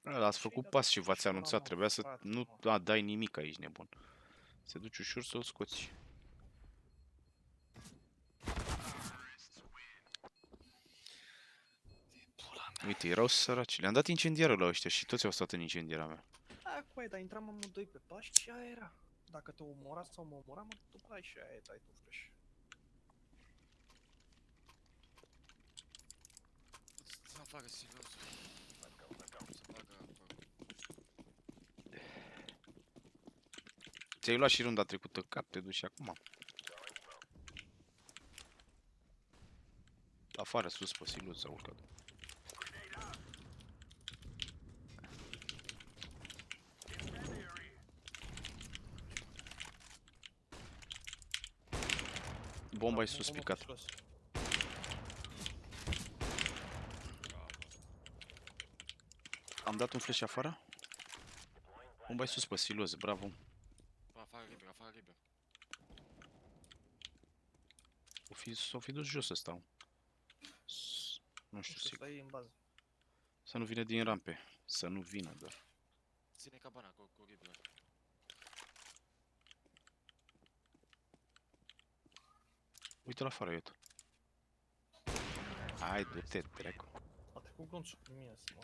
Ați făcut pas și v-ați anunțat, trebuia să frate, nu dai nimic aici, nebun. Se duci ușor să-l scoți. Uite, erau săraci. Le-am dat incendiarul la ăștia și toți au stat în incendiara mea. Da, coai, dar intram amândoi pe pași și aia era. Dacă te omora sau mă omora, mă duprai și aia e, dai tu fresh. Să facă silos. Să facă apă. Ți-ai luat și runda trecută cap, te duci acum. Afară, sus, pe silut s-a urcat. Bomba e sus picat. Am dat un flash afară? Bomba e sus pe silos, bravo. Afară liber, afară liber. S-o fi dus jos ăsta. Nu știu Să sigur. stai în bază. Să nu vină din rampe. Să nu vină, doar. Ține cabana cu liber. Uite-l afară, iată. Hai, du-te, dracu. A trecut glonțul cu mine, să mă.